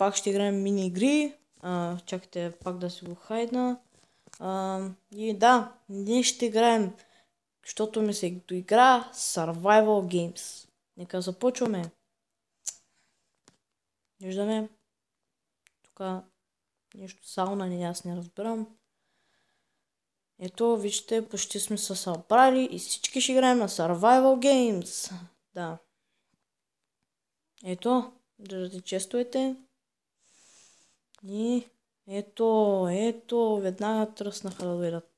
пак ще играем мини игри. Чакайте пак да си го хайдна. И да, ние ще играем, защото ми се доигра Survival Games. Нека започваме. Виждаме. Тук нещо сауна, не аз не разбирам. Ето, вижте, почти сме се събрали и всички ще играем на Survival Games. Да. Ето, държате честовете. И ето, веднага тръснаха да дойдат.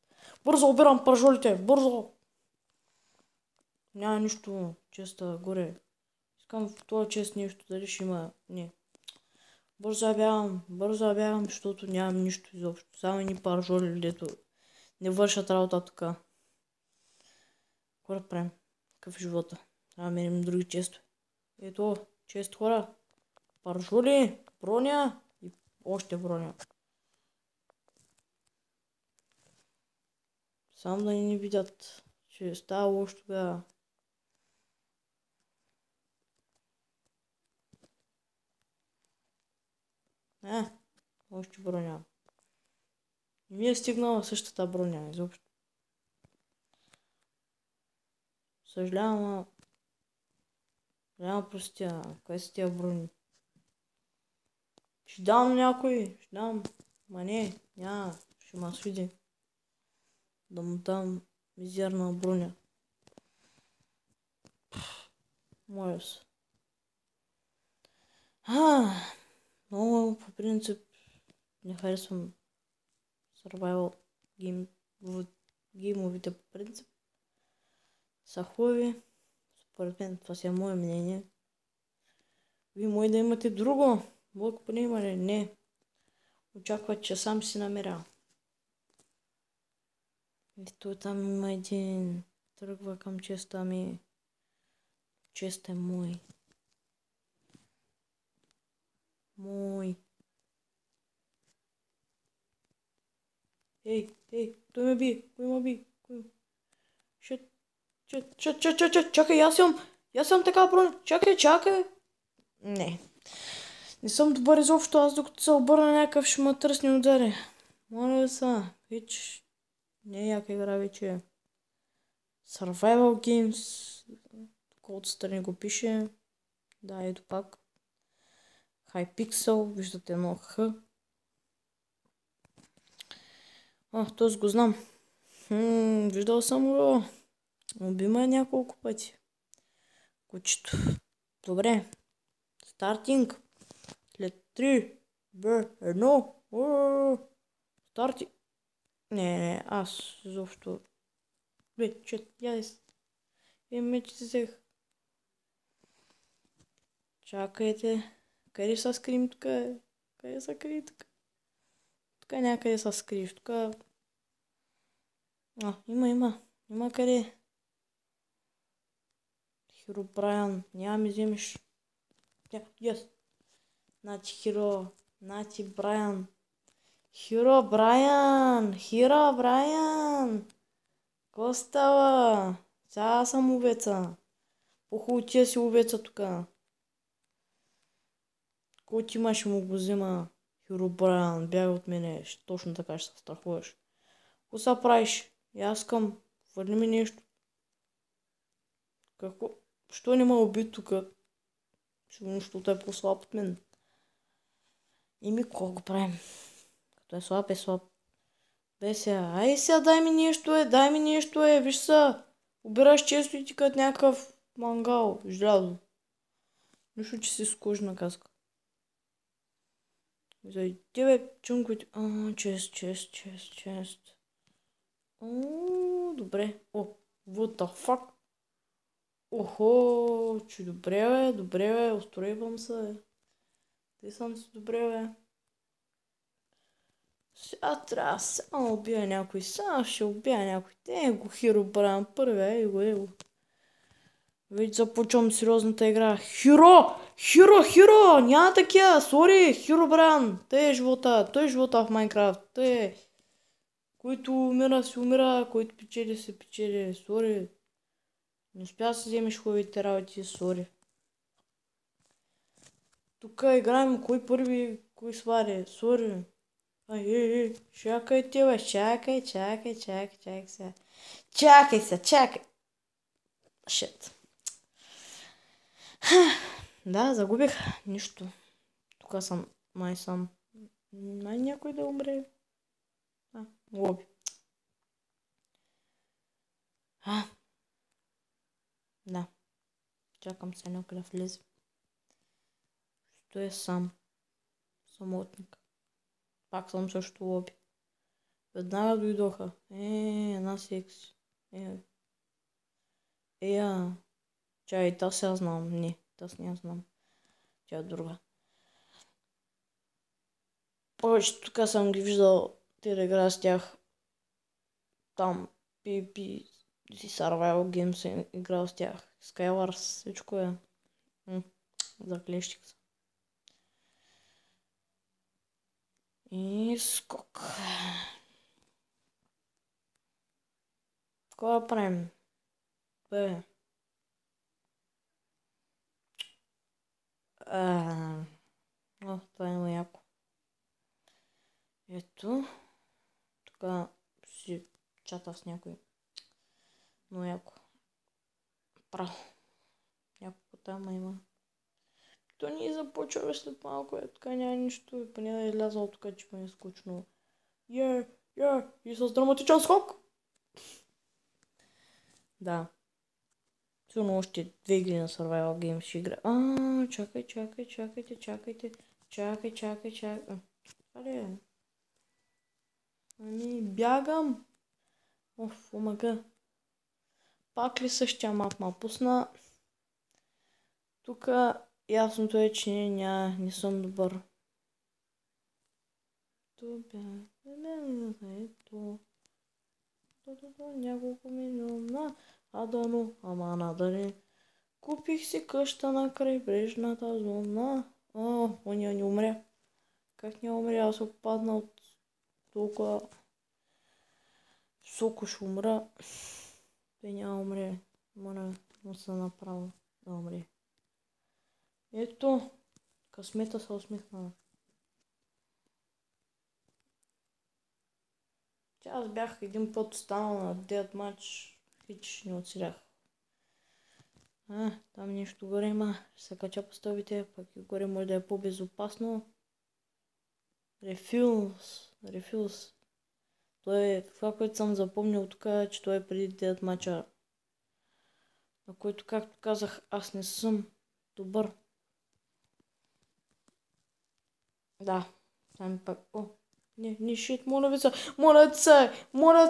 Бързо обирам пържолите, бързо! Няма нищо честа горе. Искам в това чест нещо, дали ще има... Не. Бързо я бягам, защото нямам нищо изобщо. Само едни пържоли, дето не вършат работа тук. Хора правим. Какъв е живота? Трябва да мерим други честове. Ето, чест хора. Пържоли, броня и още броня. Само да не видят, че става лошо тогава. Още броня. Не ми е стигнала същата броня, изобщо. Съжалявам, няма простия. Кой са тия брони? Ще дам някой, ще дам. Ма не, няма, ще ма свиди. Да му дам мизерна броня. Моля се. Много по принцип не харесвам Survival геймовите по принцип. Са хубави. Според мен това си е мое мнение. Вие може да имате друго. Лък поне има ли? Не. Очакват, че сам си намеря. Ето там има един. Тръгва към честа ми. Чест е мой. Мой. Ей, той ме би. Кой ме би? Чакай, аз съм така броня. Чакай. Не съм добър изобщо, аз докато се обърна някакъв ще ме тръсне удари. Моля са, вече не е яка игра вече. Survival Games, тук отстрани го пише. Да, ето пак. Hypixel, виждате едно Х. Този го знам. Виждал съм го. Убима няколко пъти. Кучето. Добре. Стартинг. След 3, 2, 1. Старти. Не, аз изобщо. Меч си взех. Чакайте. Къде са скрим тук? Къде са скрим тук? Тук някъде са скрив. Тук... Има къде. Хиробрайан. Няма ми вземеш. Yes. Значи Брайан. Хиробрайан. Ко става? Сега съм овеца. По-хубаво тия си овеца тука. Кой ти има ще му го взема? Хиробрайан. Бяга от мене. Точно така ще се страхуваш. Ко са правиш? И аз искам. Върни ми нещо. Какво? Що не ме уби тука? Защото е по-слаб от мен. Какво го правим? Като е слаб. Бе сега, ай сега дай ми нещо виж са. Обираш често и ти като някакъв мангал, желязо. Нищо, че си с кожна каска. За тебе чунквите. Чест. Добре. What the fuck? Охо, че добре бе, устройвам се. Те съм си добре бе. Сега трябва само убия някой, Те го Хиробрайан първия, его. Вече започвам сериозната игра. Хиро! Няма такива, сори, Хиробрайан. Той е живота в Майнкрафт. Който умира, си умира, който печели, се печели. Сори. Не успя да си вземеш хубавите работи, сори. Тук играем кой първи, кой свари. Сори. Чакайте, бе, чакай сега. Чакай. Шет. Да, загубих. Нищо. Тук съм май сам. Май някой да умре. Лоби. Да. Чакам се някой да влезе. Стоя сам. Самотник. Пак съм също лоби. Веднага дойдоха. Една секси. Чай, таз я знам. Не, таз не я знам. Тя е друга. Повече тук съм ги виждал те да играят с тях. Там PvP си Survival Games играл с тях. Skywars, всичко е. Заклещик са. И скок. Какво да правим? Бе. Това е много яко. Ето. Тук си чата с някой. Много яко. Право. Няколко там има. То ние започваме след малко. Така няма нищо. И поне да е излязъл тук, че ми е скучно. И с драматичен скок. Да. Сигурно още 2 игри на Survival Games ще игра. Чакайте. Чакай. Това ли е? Ами, бягам. Омага. Пак ли същия мап ма пусна? Тук ясното е, че не съм добър. Няколко милиона. Ама надали. Купих си къща на крайбрежната зона. Оня не умря. Как не умря? Аз опадна от толкова високо ще умра. Той няма умре. Моля, му се направо да умре. Ето. Късмета се усмихна. Аз бях един път останал на дед матч. Хич не оцелях. Там нещо горе има. Ще се кача по стълбите, пък и горе може да е по-безопасно. Рефилс. Това, което съм запомнил тук, че той е преди дед матча. На който, както казах, аз не съм добър. Да. Сами пак. Не, шит, моля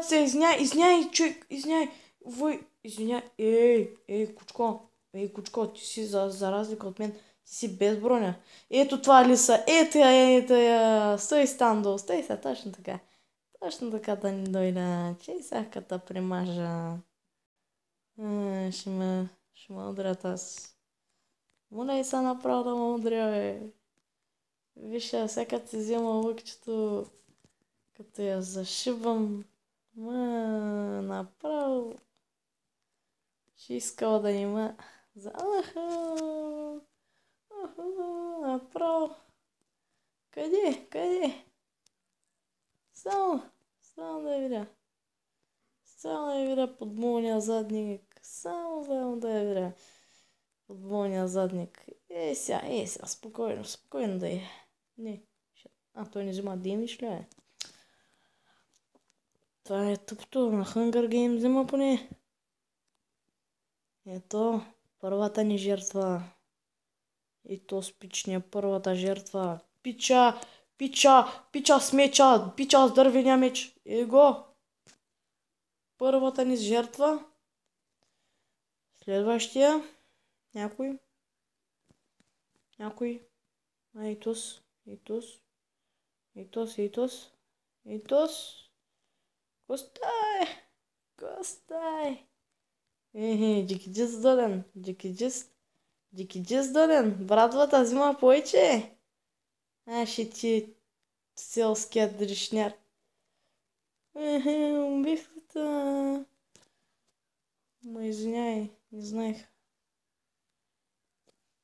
се, извиняй, човек, извиняй. Кучко, ти си за разлика от мен, ти си без броня. Ето това ли са, ето я, стой стандо, стой са, точно така. Точно така да ни дойда, че саката примажа. Ще ме удрят аз. Моля и са направо да ме удря, бе. Виж, сега си взема лъкчето, като я зашибам. Направо. Ще искала да има. Направо. Къде? Само да я видя. Под моя задник. Само да я видя. Под моя задник. Сега, спокойно да е. Не. Той не взима демидж ли е? Това е тъпто. На Hunger Games взима поне. Ето, първата ни жертва. И то спичния първата жертва. Пича с пича с дървения меч. Его. Първата ни жертва. Следващия. Някой. Айтос. Костай. Джикиджис даден. Братвата взима повече. Ще ти селският дришняр. Убихата. Ма извиняй, не знаех.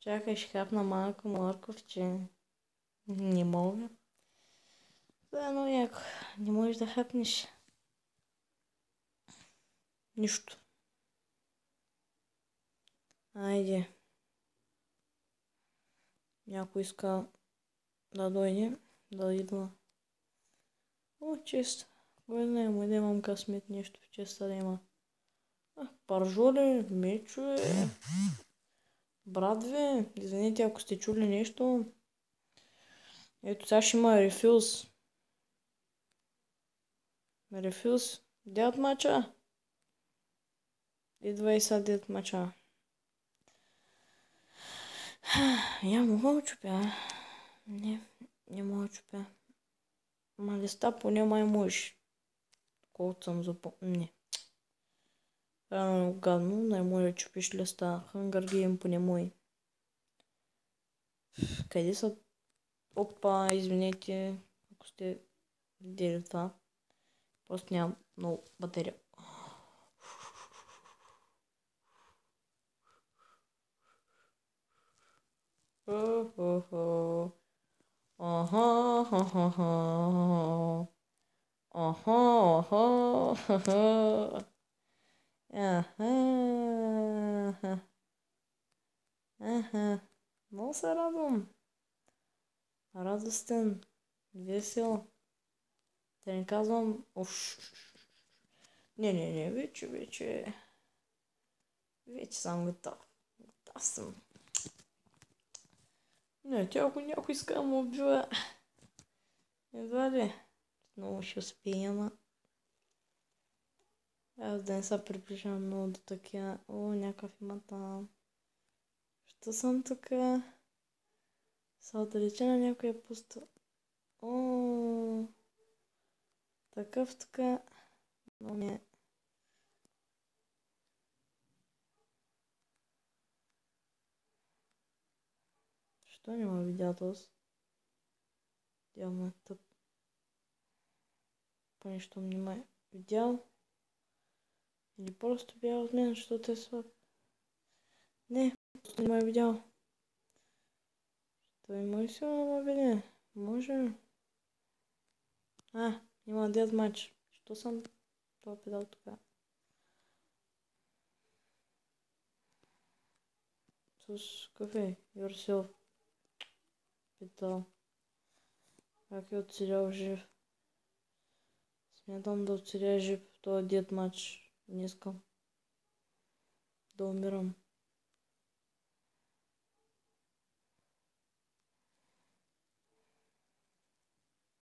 Чакай, ще хапна малко морков, че не мога. Да, но яко. Не можеш да хапнеш нищо. Айде. Някой иска да дойде, да идва. О, чест. Кой знае, мой да имам късмет нещо в честа да има. Паржоли, мечове, брадве. Извинете, ако сте чули нещо. Ето сега ще има рефилс. Рефилс. Дед мача. Идва и са дед мача. Я мога да чупя. Не мога да чупя. Ма листа поне май можеш. Колкото съм запомнил. Не. Рано гадно, не може да чупиш листа. Hunger Game поне мой. Къде са? Опа, извинете, ако сте видели това. Просто нямам много батерия. Аха, аха, аха. Аха. Много се радвам. Радостен. Весел. Да не казвам. Не, вече съм готов. Готов съм. Не, тя ако някой иска да му убива. Едва ли. Много ще успея, ама. Аз да не се приближавам много до такива. О, някакъв има там. Що съм тук? Се отдалече на някоя пусто. О, такъв тук. Но не. Що не ме видя този? Явно е тъп. Поне щом не ме видял. Или просто бял от мен, защото е слаб. Не, просто не ме видял. Той може си да ме види. Може. Има дед матч. Що съм това педал тук? С кафе. Yourself. Педал. Как е оцелял жив? Смятам да оцеля жив в този дед матч. Не искам да умирам.